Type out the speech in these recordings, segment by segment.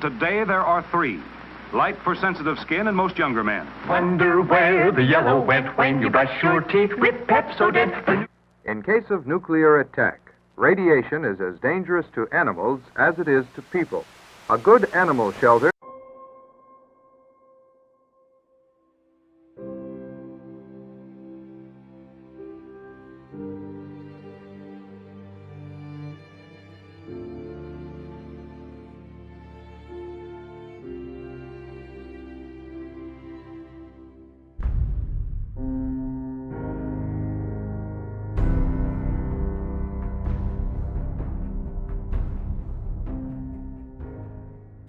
and today there are three. Light for sensitive skin and most younger men. Wonder where the yellow went when you brush your teeth with Pepsodent. In case of nuclear attack, radiation is as dangerous to animals as it is to people. A good animal shelter.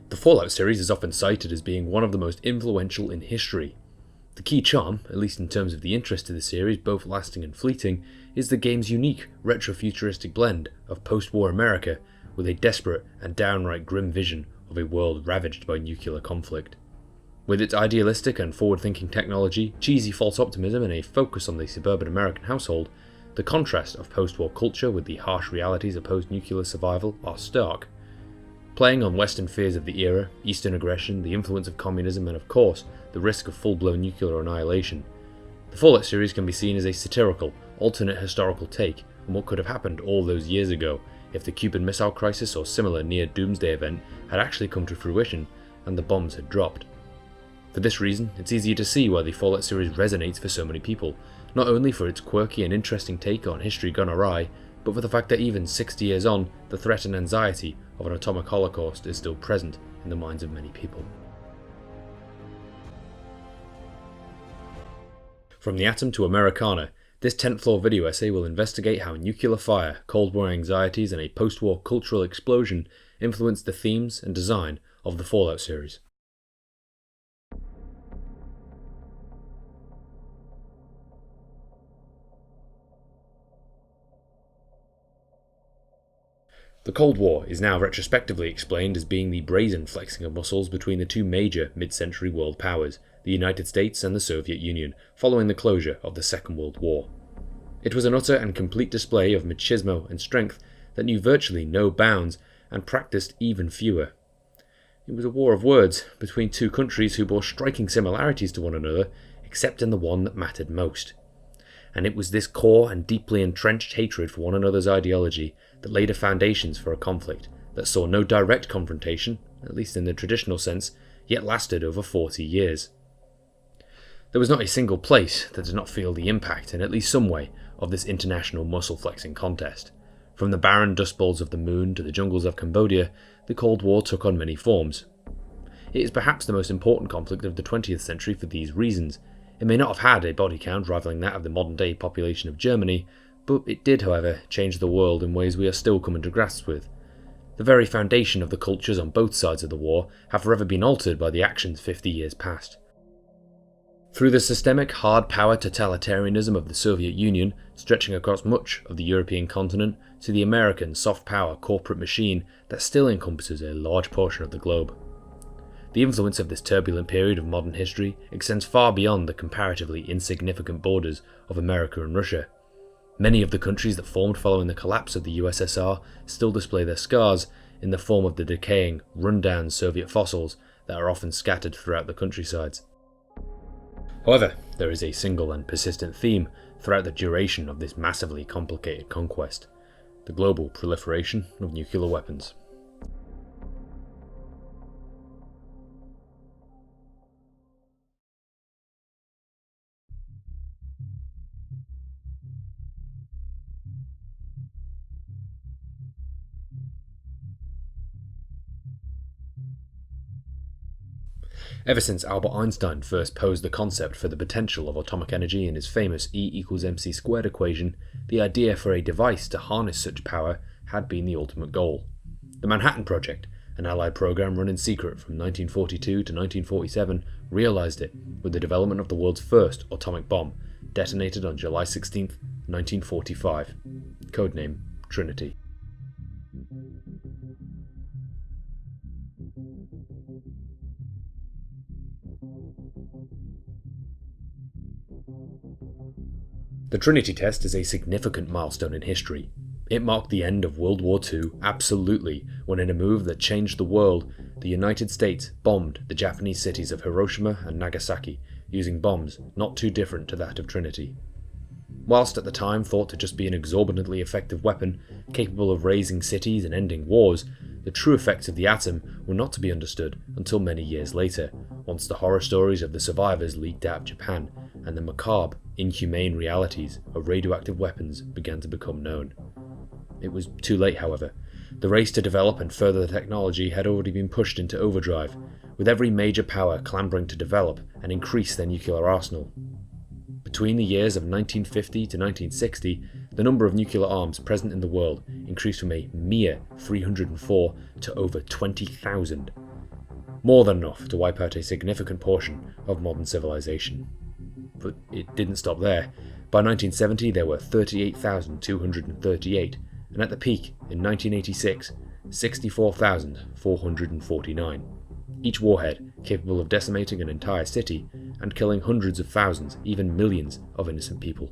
The Fallout series is often cited as being one of the most influential in history. The key charm, at least in terms of the interest of the series, both lasting and fleeting, is the game's unique retro-futuristic blend of post-war America with a desperate and downright grim vision of a world ravaged by nuclear conflict. With its idealistic and forward-thinking technology, cheesy false optimism and a focus on the suburban American household, the contrast of post-war culture with the harsh realities of post-nuclear survival are stark. Playing on Western fears of the era, Eastern aggression, the influence of communism, and of course, the risk of full-blown nuclear annihilation, the Fallout series can be seen as a satirical, alternate historical take on what could have happened all those years ago if the Cuban Missile Crisis or similar near-doomsday event had actually come to fruition and the bombs had dropped. For this reason, it's easier to see why the Fallout series resonates for so many people, not only for its quirky and interesting take on history gone awry, but for the fact that even 60 years on, the threat and anxiety of an atomic holocaust is still present in the minds of many people. From the atom to Americana, this 10th floor video essay will investigate how nuclear fire, Cold War anxieties, and a post-war cultural explosion influenced the themes and design of the Fallout series. The Cold War is now retrospectively explained as being the brazen flexing of muscles between the two major mid-century world powers, the United States and the Soviet Union, following the closure of the Second World War. It was an utter and complete display of machismo and strength that knew virtually no bounds and practiced even fewer. It was a war of words between two countries who bore striking similarities to one another, except in the one that mattered most. And it was this core and deeply entrenched hatred for one another's ideology that laid the foundations for a conflict that saw no direct confrontation, at least in the traditional sense, yet lasted over 40 years. There was not a single place that did not feel the impact, in at least some way, of this international muscle-flexing contest. From the barren dust bowls of the moon to the jungles of Cambodia, the Cold War took on many forms. It is perhaps the most important conflict of the 20th century for these reasons. It may not have had a body count rivaling that of the modern-day population of Germany, but it did, however, change the world in ways we are still coming to grasp with. The very foundation of the cultures on both sides of the war have forever been altered by the actions 50 years past. Through the systemic hard power totalitarianism of the Soviet Union, stretching across much of the European continent, to the American soft power corporate machine that still encompasses a large portion of the globe. The influence of this turbulent period of modern history extends far beyond the comparatively insignificant borders of America and Russia. Many of the countries that formed following the collapse of the USSR still display their scars in the form of the decaying, run-down Soviet fossils that are often scattered throughout the countrysides. However, there is a single and persistent theme throughout the duration of this massively complicated conquest: the global proliferation of nuclear weapons. Ever since Albert Einstein first posed the concept for the potential of atomic energy in his famous E=mc² equation, the idea for a device to harness such power had been the ultimate goal. The Manhattan Project, an Allied program run in secret from 1942 to 1947, realized it with the development of the world's first atomic bomb, detonated on July 16, 1945, codename Trinity. The Trinity test is a significant milestone in history. It marked the end of World War II, absolutely, when in a move that changed the world, the United States bombed the Japanese cities of Hiroshima and Nagasaki using bombs not too different to that of Trinity. Whilst at the time thought to just be an exorbitantly effective weapon capable of razing cities and ending wars, the true effects of the atom were not to be understood until many years later, once the horror stories of the survivors leaked out of Japan and the macabre, inhumane realities of radioactive weapons began to become known. It was too late, however. The race to develop and further the technology had already been pushed into overdrive, with every major power clambering to develop and increase their nuclear arsenal. Between the years of 1950 to 1960, the number of nuclear arms present in the world increased from a mere 304 to over 20,000. More than enough to wipe out a significant portion of modern civilization. But it didn't stop there. By 1970 there were 38,238, and at the peak in 1986, 64,449. Each warhead capable of decimating an entire city and killing hundreds of thousands, even millions of innocent people.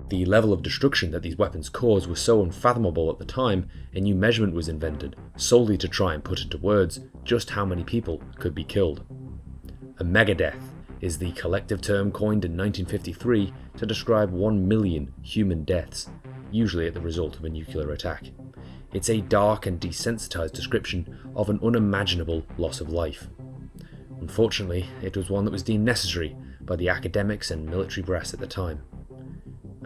The level of destruction that these weapons caused was so unfathomable at the time, a new measurement was invented solely to try and put into words just how many people could be killed. A megadeath is the collective term coined in 1953 to describe 1 million human deaths, usually as the result of a nuclear attack. It's a dark and desensitized description of an unimaginable loss of life. Unfortunately, it was one that was deemed necessary by the academics and military brass at the time.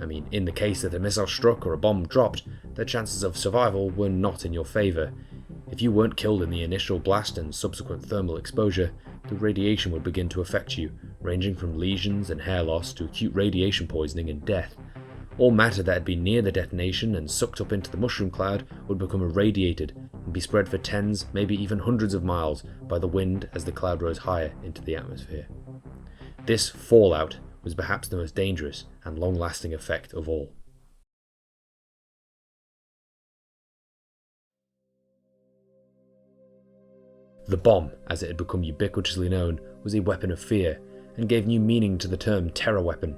I mean, in the case that a missile struck or a bomb dropped, the chances of survival were not in your favour. If you weren't killed in the initial blast and subsequent thermal exposure, the radiation would begin to affect you, ranging from lesions and hair loss to acute radiation poisoning and death. All matter that had been near the detonation and sucked up into the mushroom cloud would become irradiated and be spread for tens, maybe even hundreds of miles by the wind as the cloud rose higher into the atmosphere. This fallout was perhaps the most dangerous and long-lasting effect of all. The bomb, as it had become ubiquitously known, was a weapon of fear and gave new meaning to the term terror weapon.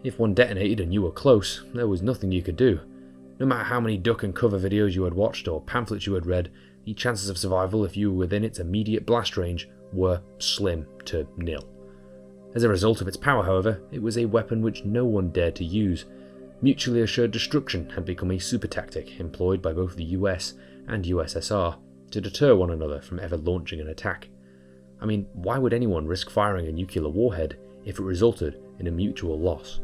If one detonated and you were close, there was nothing you could do. No matter how many duck and cover videos you had watched or pamphlets you had read, the chances of survival if you were within its immediate blast range were slim to nil. As a result of its power, however, it was a weapon which no one dared to use. Mutually assured destruction had become a super tactic employed by both the US and USSR to deter one another from ever launching an attack. I mean, why would anyone risk firing a nuclear warhead if it resulted in a mutual loss?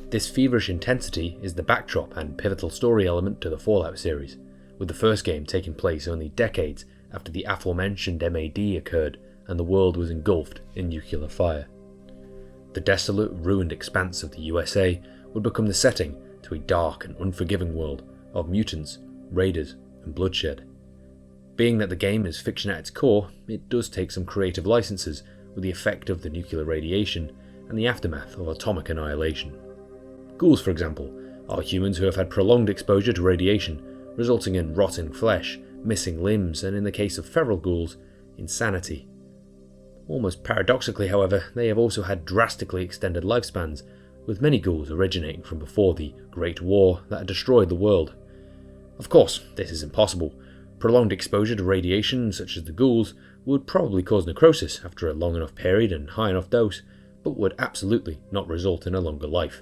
This feverish intensity is the backdrop and pivotal story element to the Fallout series, with the first game taking place only decades after the aforementioned MAD occurred and the world was engulfed in nuclear fire. The desolate, ruined expanse of the USA would become the setting to a dark and unforgiving world of mutants, raiders, and bloodshed. Being that the game is fiction at its core, it does take some creative licenses with the effect of the nuclear radiation and the aftermath of atomic annihilation. Ghouls, for example, are humans who have had prolonged exposure to radiation, resulting in rotting flesh, missing limbs, and in the case of feral ghouls, insanity. Almost paradoxically, however, they have also had drastically extended lifespans, with many ghouls originating from before the Great War that had destroyed the world. Of course, this is impossible. Prolonged exposure to radiation, such as the ghouls, would probably cause necrosis after a long enough period and high enough dose, but would absolutely not result in a longer life.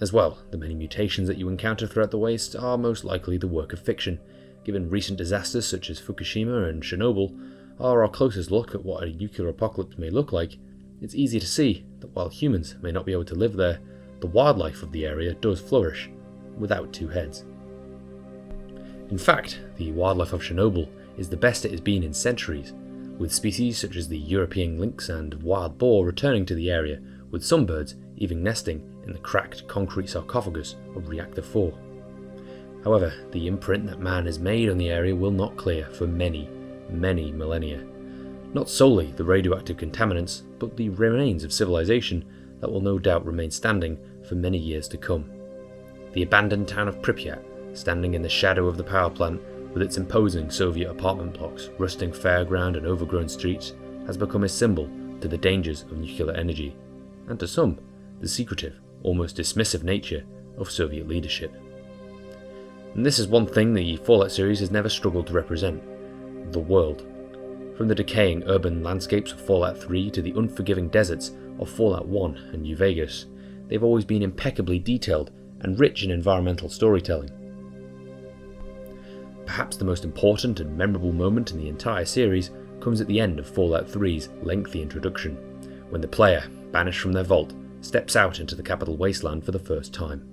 As well, the many mutations that you encounter throughout the waste are most likely the work of fiction. Given recent disasters such as Fukushima and Chernobyl are our closest look at what a nuclear apocalypse may look like, it's easy to see that while humans may not be able to live there, the wildlife of the area does flourish, without two heads. In fact, the wildlife of Chernobyl is the best it has been in centuries, with species such as the European lynx and wild boar returning to the area, with some birds even nesting in the cracked concrete sarcophagus of Reactor 4. However, the imprint that man has made on the area will not clear for many, many millennia. Not solely the radioactive contaminants, but the remains of civilization that will no doubt remain standing for many years to come. The abandoned town of Pripyat, standing in the shadow of the power plant with its imposing Soviet apartment blocks, rusting fairground and overgrown streets, has become a symbol to the dangers of nuclear energy, and to some, the secretive, almost dismissive nature of Soviet leadership. And this is one thing the Fallout series has never struggled to represent: the world. From the decaying urban landscapes of Fallout 3 to the unforgiving deserts of Fallout 1 and New Vegas, they've always been impeccably detailed and rich in environmental storytelling. Perhaps the most important and memorable moment in the entire series comes at the end of Fallout 3's lengthy introduction, when the player, banished from their vault, steps out into the capital wasteland for the first time.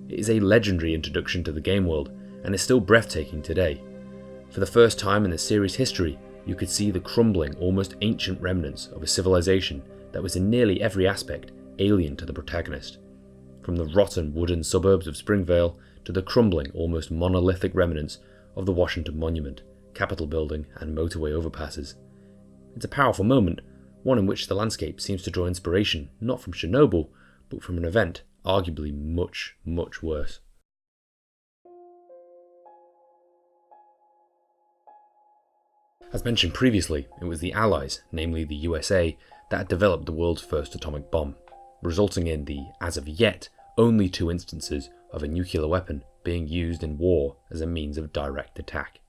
It is a legendary introduction to the game world, and is still breathtaking today. For the first time in the series' history, you could see the crumbling, almost ancient remnants of a civilization that was in nearly every aspect alien to the protagonist. From the rotten wooden suburbs of Springvale to the crumbling, almost monolithic remnants of the Washington Monument, Capitol Building, and motorway overpasses. It's a powerful moment, one in which the landscape seems to draw inspiration not from Chernobyl, but from an event arguably much, much worse. As mentioned previously, it was the Allies, namely the USA, that had developed the world's first atomic bomb, resulting in the, as of yet, only 2 instances of a nuclear weapon being used in war as a means of direct attack.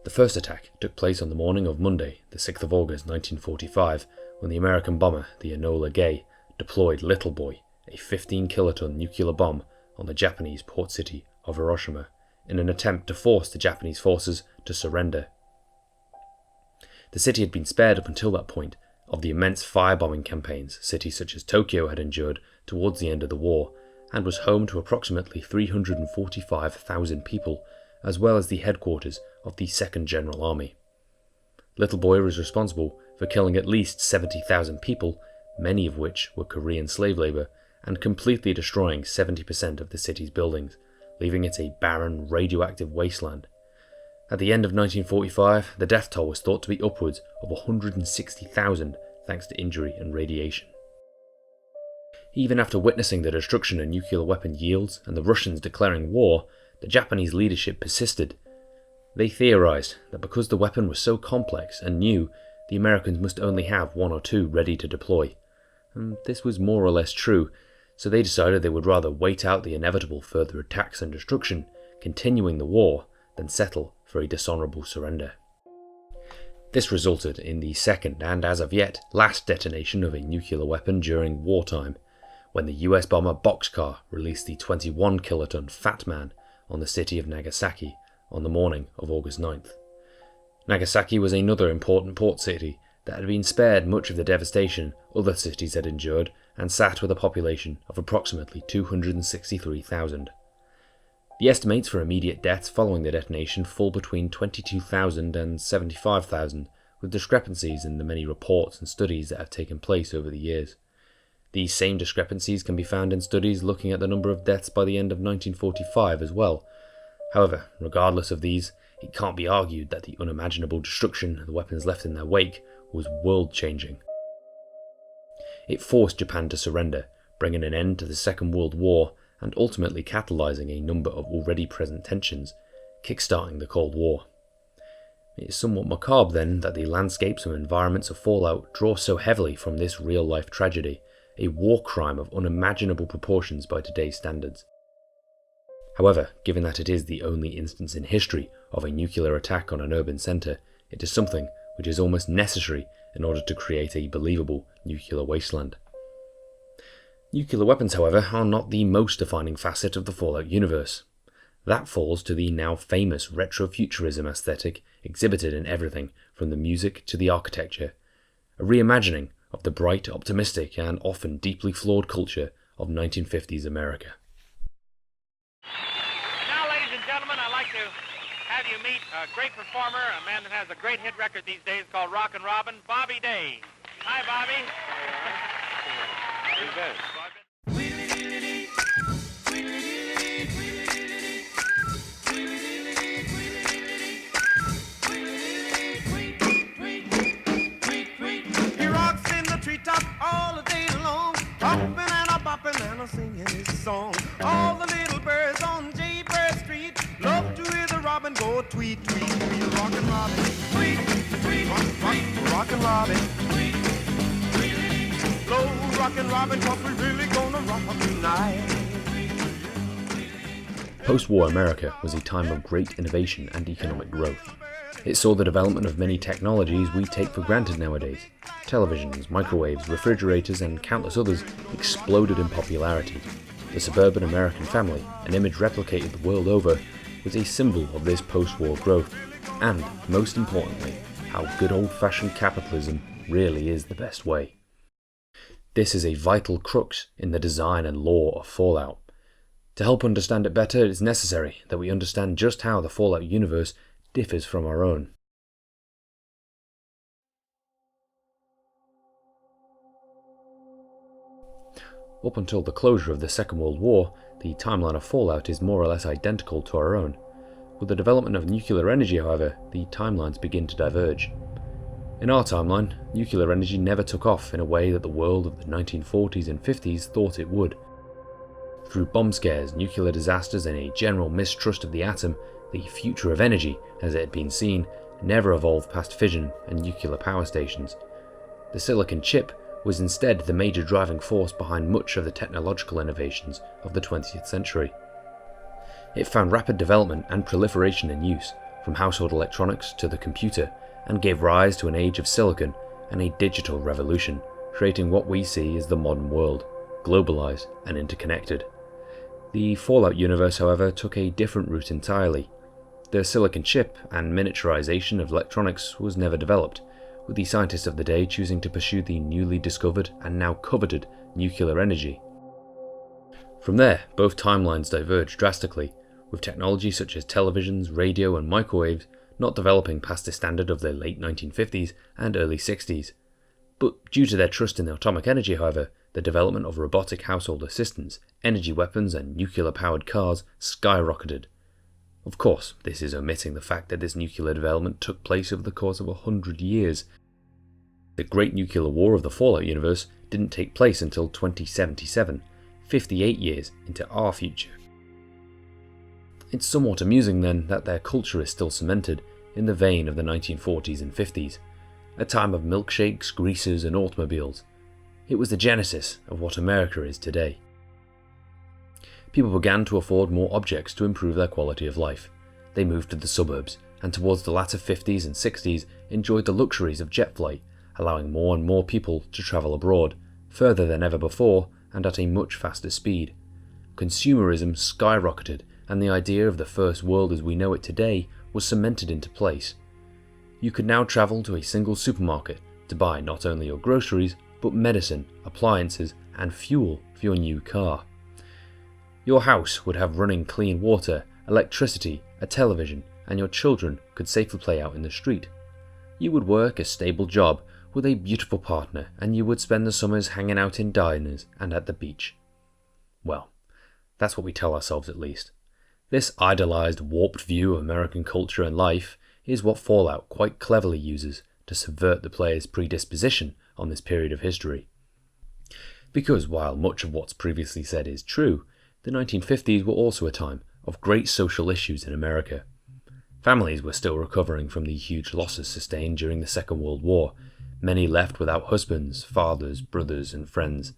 The first attack took place on the morning of Monday, the 6th of August 1945, when the American bomber, the Enola Gay, deployed Little Boy, a 15-kiloton nuclear bomb, on the Japanese port city of Hiroshima, in an attempt to force the Japanese forces to surrender. The city had been spared up until that point of the immense firebombing campaigns cities such as Tokyo had endured towards the end of the war, and was home to approximately 345,000 people, as well as the headquarters of the 2nd General Army. Little Boy was responsible for killing at least 70,000 people, many of which were Korean slave labour, and completely destroying 70% of the city's buildings, leaving it a barren, radioactive wasteland. At the end of 1945, the death toll was thought to be upwards of 160,000 thanks to injury and radiation. Even after witnessing the destruction a nuclear weapon yields and the Russians declaring war, the Japanese leadership persisted. They theorized that because the weapon was so complex and new, the Americans must only have 1 or 2 ready to deploy. And this was more or less true, so they decided they would rather wait out the inevitable further attacks and destruction, continuing the war, than settle for a dishonourable surrender. This resulted in the second and, as of yet, last detonation of a nuclear weapon during wartime, when the US bomber Boxcar released the 21-kiloton Fat Man on the city of Nagasaki on the morning of August 9th. Nagasaki was another important port city that had been spared much of the devastation other cities had endured and sat with a population of approximately 263,000. The estimates for immediate deaths following the detonation fall between 22,000 and 75,000, with discrepancies in the many reports and studies that have taken place over the years. These same discrepancies can be found in studies looking at the number of deaths by the end of 1945 as well. However, regardless of these, it can't be argued that the unimaginable destruction the weapons left in their wake was world-changing. It forced Japan to surrender, bringing an end to the Second World War and ultimately catalysing a number of already present tensions, kickstarting the Cold War. It is somewhat macabre then that the landscapes and environments of Fallout draw so heavily from this real-life tragedy, a war crime of unimaginable proportions by today's standards. However, given that it is the only instance in history of a nuclear attack on an urban centre, it is something which is almost necessary in order to create a believable nuclear wasteland. Nuclear weapons, however, are not the most defining facet of the Fallout universe. That falls to the now famous retro-futurism aesthetic exhibited in everything from the music to the architecture, a reimagining of the bright, optimistic, and often deeply flawed culture of 1950s America. Now, ladies and gentlemen, I'd like to have you meet a great performer, a man that has a great hit record these days called Rockin' Robin, Bobby Day. Hi, Bobby. Who's this? He rocks in the treetop all the day long, hopping and a bopping and a singing his song. All the little birds on Jaybird Street love to hear the robin go tweet, tweet, tweet. Rockin' Robin, tweet, tweet, rockin' Robin, tweet, tweet. Blow rockin' Robin, 'cause we really gonna rock tonight. Post-war America was a time of great innovation and economic growth. It saw the development of many technologies we take for granted nowadays. Televisions, microwaves, refrigerators, and countless others exploded in popularity. The suburban American family, an image replicated the world over, was a symbol of this post-war growth, and, most importantly, how good old-fashioned capitalism really is the best way. This is a vital crux in the design and lore of Fallout. To help understand it better, it is necessary that we understand just how the Fallout universe differs from our own. Up until the closure of the Second World War, the timeline of Fallout is more or less identical to our own. With the development of nuclear energy, however, the timelines begin to diverge. In our timeline, nuclear energy never took off in a way that the world of the 1940s and 50s thought it would. Through bomb scares, nuclear disasters, and a general mistrust of the atom, the future of energy, as it had been seen, never evolved past fission and nuclear power stations. The silicon chip was instead the major driving force behind much of the technological innovations of the 20th century. It found rapid development and proliferation in use, from household electronics to the computer, and gave rise to an age of silicon and a digital revolution, creating what we see as the modern world, globalized and interconnected. The Fallout universe, however, took a different route entirely. The silicon chip and miniaturization of electronics was never developed, with the scientists of the day choosing to pursue the newly discovered and now coveted nuclear energy. From there, both timelines diverged drastically, with technology such as televisions, radio, and microwaves not developing past the standard of the late 1950s and early 60s. But due to their trust in atomic energy, however, the development of robotic household assistants, energy weapons, and nuclear-powered cars skyrocketed. Of course, this is omitting the fact that this nuclear development took place over the course of 100 years. The Great Nuclear War of the Fallout universe didn't take place until 2077, 58 years into our future. It's somewhat amusing then that their culture is still cemented in the vein of the 1940s and 50s, a time of milkshakes, greases, and automobiles. It was the genesis of what America is today. People began to afford more objects to improve their quality of life. They moved to the suburbs, and towards the latter 50s and 60s enjoyed the luxuries of jet flight, allowing more and more people to travel abroad, further than ever before and at a much faster speed. Consumerism skyrocketed, and the idea of the first world as we know it today was cemented into place. You could now travel to a single supermarket to buy not only your groceries, but medicine, appliances, and fuel for your new car. Your house would have running clean water, electricity, a television, and your children could safely play out in the street. You would work a stable job with a beautiful partner, and you would spend the summers hanging out in diners and at the beach. Well, that's what we tell ourselves at least. This idolized, warped view of American culture and life is what Fallout quite cleverly uses to subvert the player's predisposition on this period of history. Because while much of what's previously said is true, the 1950s were also a time of great social issues in America. Families were still recovering from the huge losses sustained during the Second World War, many left without husbands, fathers, brothers, and friends.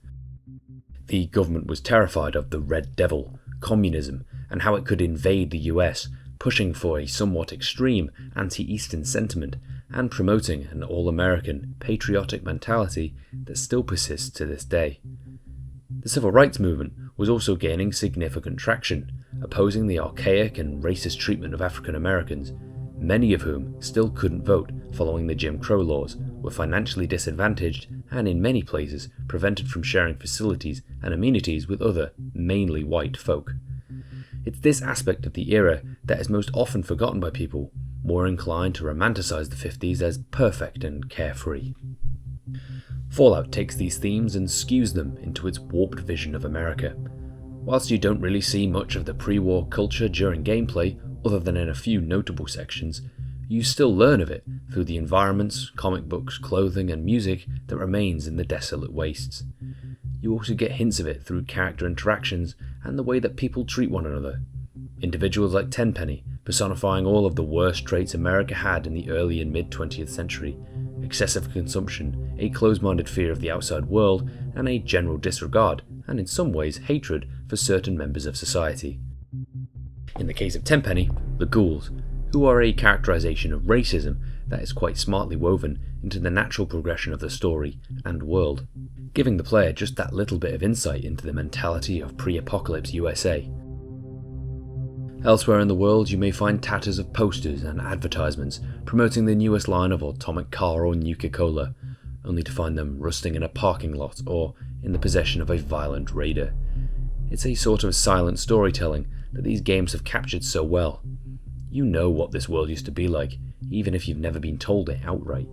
The government was terrified of the Red Devil, communism, and how it could invade the US, pushing for a somewhat extreme anti-Eastern sentiment and promoting an all-American, patriotic mentality that still persists to this day. The civil rights movement was also gaining significant traction, opposing the archaic and racist treatment of African Americans, many of whom still couldn't vote following the Jim Crow laws, were financially disadvantaged, and in many places prevented from sharing facilities and amenities with other, mainly white folk. It's this aspect of the era that is most often forgotten by people, more inclined to romanticize the 50s as perfect and carefree. Fallout takes these themes and skews them into its warped vision of America. Whilst you don't really see much of the pre-war culture during gameplay, other than in a few notable sections, you still learn of it through the environments, comic books, clothing, and music that remains in the desolate wastes. You also get hints of it through character interactions and the way that people treat one another. Individuals like Tenpenny, personifying all of the worst traits America had in the early and mid-20th century: excessive consumption, a closed-minded fear of the outside world, and a general disregard, and in some ways hatred, for certain members of society. In the case of Tenpenny, the ghouls, who are a characterization of racism that is quite smartly woven into the natural progression of the story and world, giving the player just that little bit of insight into the mentality of pre-apocalypse USA. Elsewhere in the world, you may find tatters of posters and advertisements promoting the newest line of atomic car or Nuka-Cola, only to find them rusting in a parking lot or in the possession of a violent raider. It's a sort of silent storytelling that these games have captured so well. You know what this world used to be like, even if you've never been told it outright.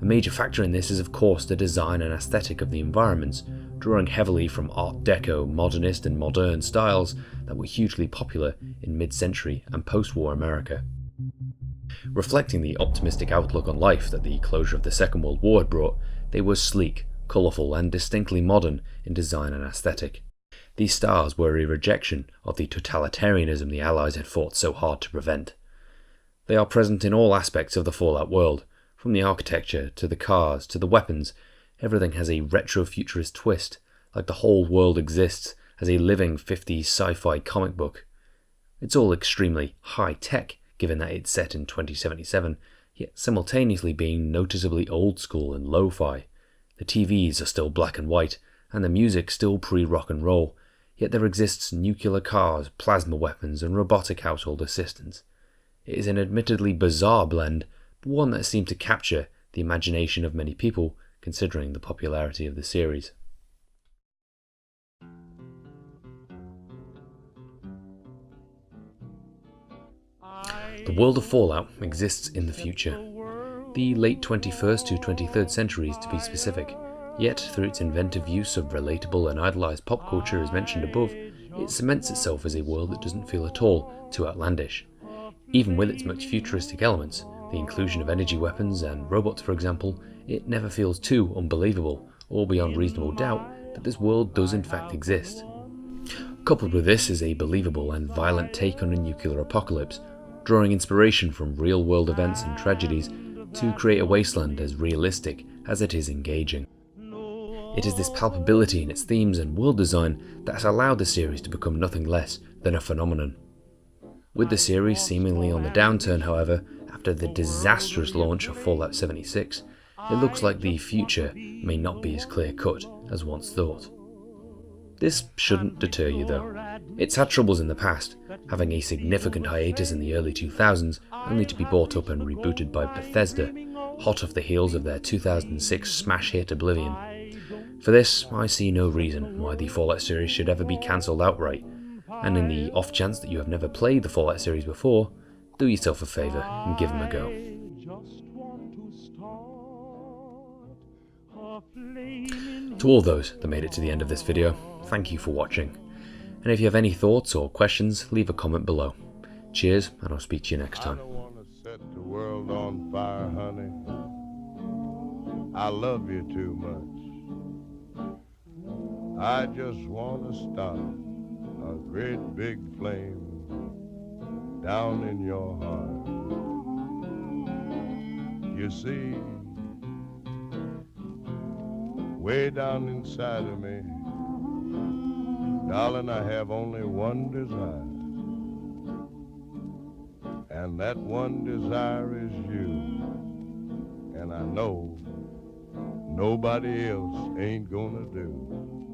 A major factor in this is of course the design and aesthetic of the environments, drawing heavily from Art Deco, modernist and modern styles that were hugely popular in mid-century and post-war America. Reflecting the optimistic outlook on life that the closure of the Second World War had brought, they were sleek, colourful and distinctly modern in design and aesthetic. These styles were a rejection of the totalitarianism the Allies had fought so hard to prevent. They are present in all aspects of the Fallout world, from the architecture to the cars to the weapons. Everything has a retro-futurist twist, like the whole world exists as a living 50s sci-fi comic book. It's all extremely high-tech, given that it's set in 2077, yet simultaneously being noticeably old-school and lo-fi. The TVs are still black and white, and the music still pre-rock and roll, yet there exists nuclear cars, plasma weapons, and robotic household assistants. It is an admittedly bizarre blend, but one that seemed to capture the imagination of many people, considering the popularity of the series. The world of Fallout exists in the future, the late 21st to 23rd centuries to be specific, yet through its inventive use of relatable and idolized pop culture as mentioned above, it cements itself as a world that doesn't feel at all too outlandish. Even with its much futuristic elements, the inclusion of energy weapons and robots for example, it never feels too unbelievable or beyond reasonable doubt that this world does in fact exist. Coupled with this is a believable and violent take on a nuclear apocalypse, drawing inspiration from real-world events and tragedies to create a wasteland as realistic as it is engaging. It is this palpability in its themes and world design that has allowed the series to become nothing less than a phenomenon. With the series seemingly on the downturn, however, after the disastrous launch of Fallout 76, it looks like the future may not be as clear-cut as once thought. This shouldn't deter you though. It's had troubles in the past, having a significant hiatus in the early 2000s, only to be bought up and rebooted by Bethesda, hot off the heels of their 2006 smash hit Oblivion. For this, I see no reason why the Fallout series should ever be cancelled outright, and in the off chance that you have never played the Fallout series before, do yourself a favour and give them a go. To all those that made it to the end of this video, thank you for watching. And if you have any thoughts or questions, leave a comment below. Cheers, and I'll speak to you next time. I don't want to set the world on fire, honey. I love you too much. I just want to start a great big flame down in your heart. You see, way down inside of me, darling, I have only one desire, and that one desire is you, and I know nobody else ain't gonna do.